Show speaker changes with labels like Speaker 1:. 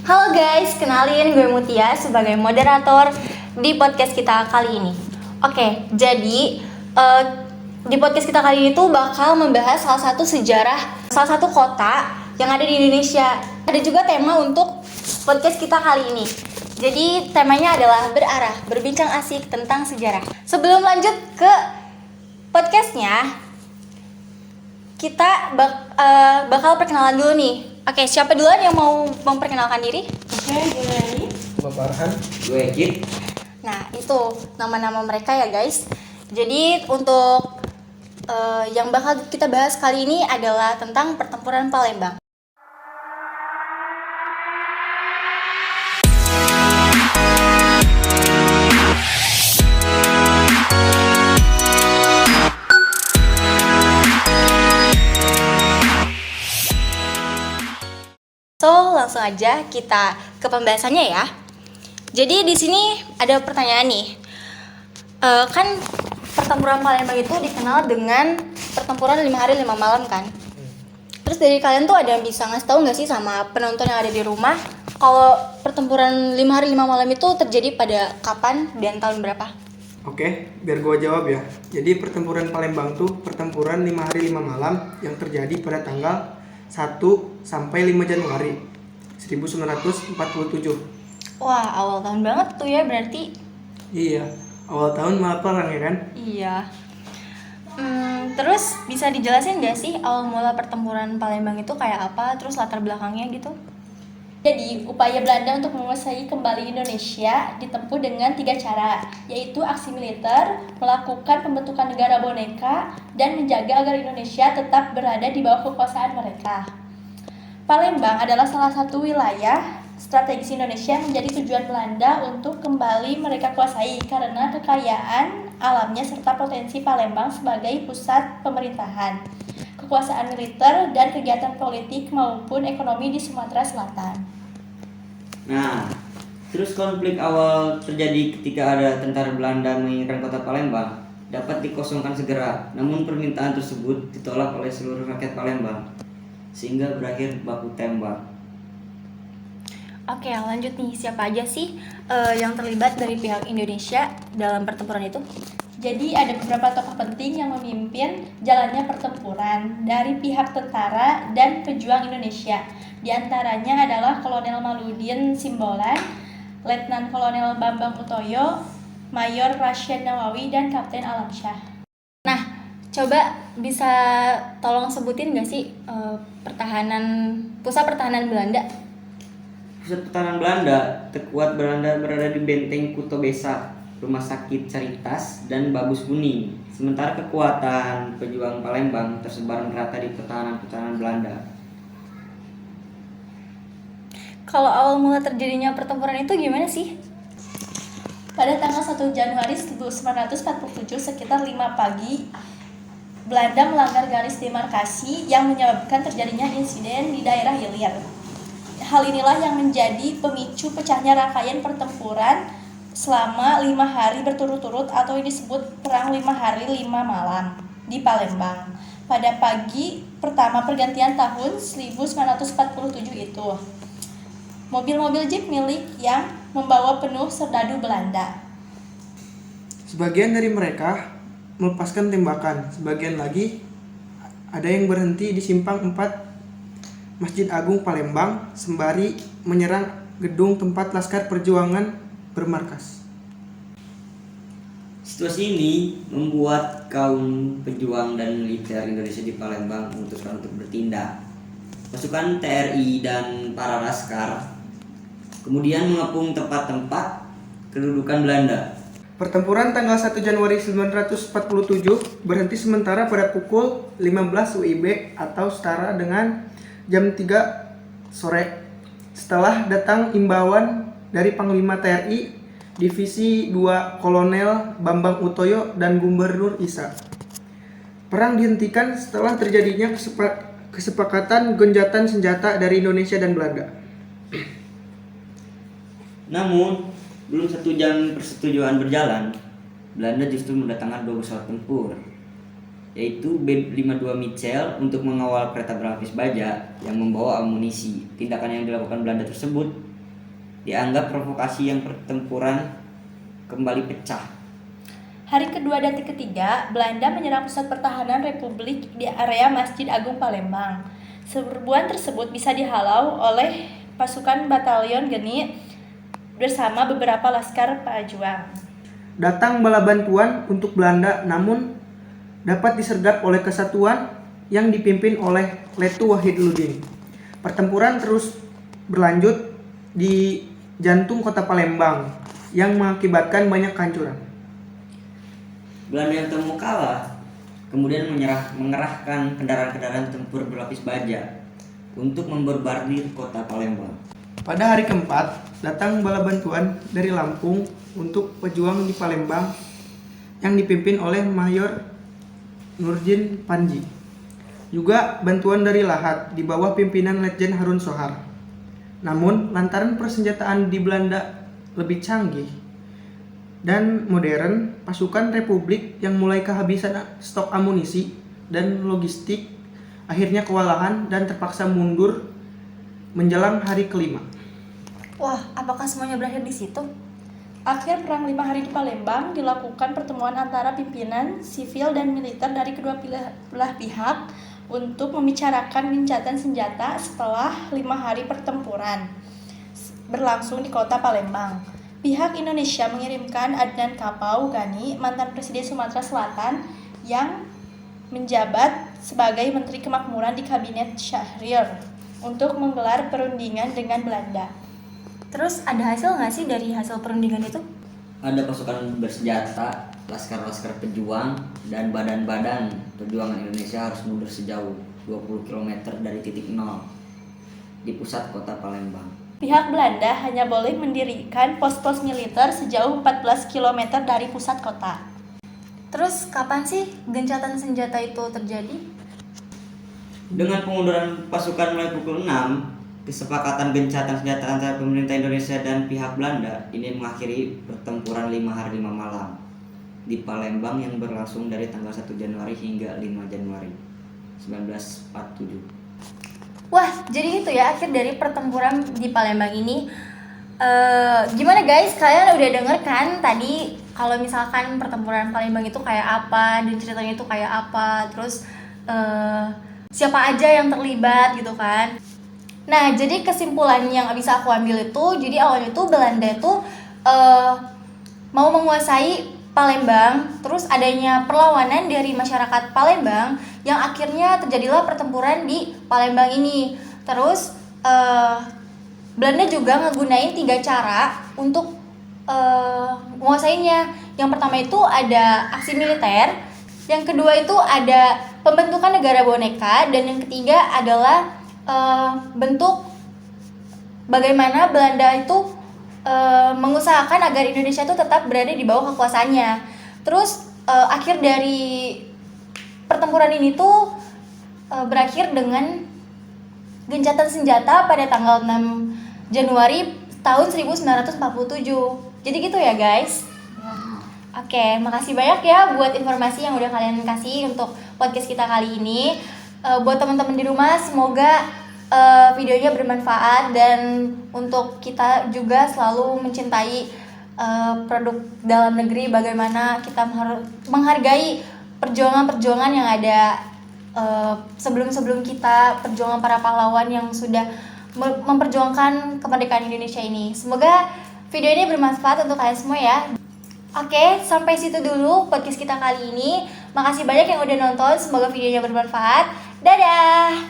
Speaker 1: Halo guys, kenalin gue Mutia sebagai moderator di podcast kita kali ini. Oke, jadi di podcast kita kali ini tuh bakal membahas salah satu sejarah, salah satu kota yang ada di Indonesia. Ada juga tema untuk podcast kita kali ini. Jadi temanya adalah berbincang asik tentang sejarah. Sebelum lanjut ke podcastnya, kita bakal perkenalan dulu nih. Oke, siapa duluan yang mau memperkenalkan diri?
Speaker 2: Oke, gue Lani.
Speaker 3: Gue Farhan.
Speaker 4: Gue Ekit.
Speaker 1: Nah, itu nama-nama mereka ya guys. Jadi untuk yang bakal kita bahas kali ini adalah tentang pertempuran Palembang. So, langsung aja kita ke pembahasannya ya. Jadi di sini ada pertanyaan nih. Kan pertempuran Palembang itu dikenal dengan pertempuran 5 hari 5 malam kan. Terus dari kalian tuh ada yang bisa ngasih tahu nggak sih sama penonton yang ada di rumah kalau pertempuran 5 hari 5 malam itu terjadi pada kapan dan tahun berapa?
Speaker 3: Oke, biar gue jawab ya. Jadi pertempuran Palembang tuh pertempuran 5 hari 5 malam yang terjadi pada tanggal 1 sampai 5 Januari 1947.
Speaker 1: Wah, awal tahun banget tuh ya berarti.
Speaker 3: Iya, awal tahun malah perang ya kan?
Speaker 1: Iya. Terus bisa dijelasin nggak sih awal mula pertempuran Palembang itu kayak apa? Terus latar belakangnya gitu?
Speaker 2: Jadi, upaya Belanda untuk menguasai kembali Indonesia ditempuh dengan 3 cara, yaitu aksi militer, melakukan pembentukan negara boneka, dan menjaga agar Indonesia tetap berada di bawah kekuasaan mereka. Palembang adalah salah satu wilayah strategis Indonesia yang menjadi tujuan Belanda untuk kembali mereka kuasai karena kekayaan alamnya serta potensi Palembang sebagai pusat pemerintahan, kekuasaan militer, dan kegiatan politik maupun ekonomi di Sumatera Selatan.
Speaker 4: Nah, terus konflik awal terjadi ketika ada tentara Belanda menginginkan kota Palembang dapat dikosongkan segera. Namun permintaan tersebut ditolak oleh seluruh rakyat Palembang sehingga berakhir baku tembak.
Speaker 1: Oke, lanjut nih. Siapa aja sih yang terlibat dari pihak Indonesia dalam pertempuran itu?
Speaker 2: Jadi ada beberapa tokoh penting yang memimpin jalannya pertempuran dari pihak tentara dan pejuang Indonesia. Di antaranya adalah Kolonel Maludin Simbolan, Letnan Kolonel Bambang Utoyo, Mayor Rasyid Nawawi, dan Kapten Alamsyah.
Speaker 1: Nah, coba bisa tolong sebutin nggak sih pusat pertahanan Belanda?
Speaker 4: Pusat pertahanan Belanda terkuat berada di benteng Kuto Besa, Rumah Sakit Caritas, dan Babus Kuning. Sementara kekuatan pejuang Palembang tersebar merata di pertahanan Belanda.
Speaker 1: Kalau awal mula terjadinya pertempuran itu gimana sih?
Speaker 2: Pada tanggal 1 Januari 1947 sekitar 5 pagi, Belanda melanggar garis demarkasi yang menyebabkan terjadinya insiden di daerah Hilir. Hal inilah yang menjadi pemicu pecahnya rangkaian pertempuran selama 5 hari berturut-turut atau disebut Perang 5 Hari 5 Malam di Palembang pada pagi pertama pergantian tahun 1947 itu. Mobil-mobil jeep milik yang membawa penuh serdadu Belanda.
Speaker 3: Sebagian dari mereka melepaskan tembakan, sebagian lagi ada yang berhenti di simpang 4 Masjid Agung Palembang sembari menyerang gedung tempat Laskar Perjuangan bermarkas.
Speaker 4: Situasi ini membuat kaum pejuang dan militer Indonesia di Palembang memutuskan untuk bertindak. Pasukan TRI dan para laskar kemudian mengepung tempat-tempat kedudukan Belanda.
Speaker 3: Pertempuran tanggal 1 Januari 1947 berhenti sementara pada pukul 15 WIB atau setara dengan jam 3 sore setelah datang imbauan dari Panglima TRI Divisi 2 Kolonel Bambang Utoyo dan Gubernur Isa. Perang dihentikan setelah terjadinya kesepakatan gencatan senjata dari Indonesia dan Belanda.
Speaker 4: Namun, belum 1 jam persetujuan berjalan, Belanda justru mendatangkan 2 pesawat tempur, yaitu B-52 Mitchell untuk mengawal kereta berlapis baja yang membawa amunisi. Tindakan yang dilakukan Belanda tersebut dianggap provokasi yang pertempuran kembali pecah.
Speaker 2: Hari kedua dan ketiga, Belanda menyerang pusat pertahanan Republik di area Masjid Agung Palembang. Serbuan tersebut bisa dihalau oleh pasukan Batalion Geni bersama beberapa laskar pejuang.
Speaker 3: Datang bala bantuan untuk Belanda namun dapat disergap oleh kesatuan yang dipimpin oleh Letu Wahidudin. Pertempuran terus berlanjut di jantung kota Palembang yang mengakibatkan banyak kehancuran.
Speaker 4: Belanda yang temu kalah kemudian mengerahkan kendaraan-kendaraan tempur berlapis baja untuk memborbardir kota Palembang.
Speaker 3: Pada hari keempat, datang bala bantuan dari Lampung untuk pejuang di Palembang yang dipimpin oleh Mayor Nurdin Panji. Juga bantuan dari Lahat di bawah pimpinan Letjen Harun Sohar. Namun, lantaran persenjataan di Belanda lebih canggih dan modern, pasukan Republik yang mulai kehabisan stok amunisi dan logistik akhirnya kewalahan dan terpaksa mundur menjelang hari kelima.
Speaker 1: Wah, apakah semuanya berakhir di situ?
Speaker 2: Akhir Perang 5 Hari di Palembang dilakukan pertemuan antara pimpinan sivil dan militer dari kedua belah pihak untuk membicarakan gencatan senjata setelah 5 hari pertempuran berlangsung di kota Palembang. Pihak Indonesia mengirimkan Adnan Kapau Gani, mantan Presiden Sumatera Selatan yang menjabat sebagai Menteri Kemakmuran di Kabinet Syahrir untuk menggelar perundingan dengan Belanda.
Speaker 1: Terus ada hasil nggak sih dari hasil perundingan itu?
Speaker 4: Ada pasukan bersenjata, laskar-laskar pejuang, dan badan-badan perjuangan Indonesia harus mundur sejauh 20 km dari titik nol di pusat kota Palembang.
Speaker 2: Pihak Belanda hanya boleh mendirikan pos-pos militer sejauh 14 km dari pusat kota.
Speaker 1: Terus kapan sih gencatan senjata itu terjadi?
Speaker 4: Dengan pengunduran pasukan mulai pukul 6, kesepakatan gencatan senjata antara pemerintah Indonesia dan pihak Belanda ini mengakhiri pertempuran 5 hari 5 malam di Palembang yang berlangsung dari tanggal 1 Januari hingga 5 Januari 1947.
Speaker 1: Wah, jadi itu ya akhir dari pertempuran di Palembang ini. Gimana guys, kalian udah denger kan tadi kalau misalkan pertempuran Palembang itu kayak apa dan ceritanya itu kayak apa, terus siapa aja yang terlibat gitu kan. Nah, jadi kesimpulan yang bisa aku ambil itu, jadi awalnya itu Belanda itu mau menguasai Palembang, terus adanya perlawanan dari masyarakat Palembang yang akhirnya terjadilah pertempuran di Palembang ini. Terus Belanda juga ngegunain 3 cara untuk menguasainya. Yang pertama itu ada aksi militer, yang kedua itu ada pembentukan negara boneka, dan yang ketiga adalah bentuk bagaimana Belanda itu mengusahakan agar Indonesia itu tetap berada di bawah kekuasaannya. Terus akhir dari pertempuran ini tuh berakhir dengan gencatan senjata pada tanggal 6 Januari tahun 1947. Jadi gitu ya guys. Oke, makasih banyak ya buat informasi yang udah kalian kasih untuk podcast kita kali ini. Buat teman-teman di rumah, semoga videonya bermanfaat, dan untuk kita juga selalu mencintai produk dalam negeri, bagaimana kita menghargai perjuangan-perjuangan yang ada sebelum-sebelum kita, perjuangan para pahlawan yang sudah memperjuangkan kemerdekaan Indonesia ini. Semoga video ini bermanfaat untuk kalian semua ya. Oke, sampai situ dulu podcast kita kali ini. Makasih banyak yang udah nonton, semoga videonya bermanfaat. Dadah!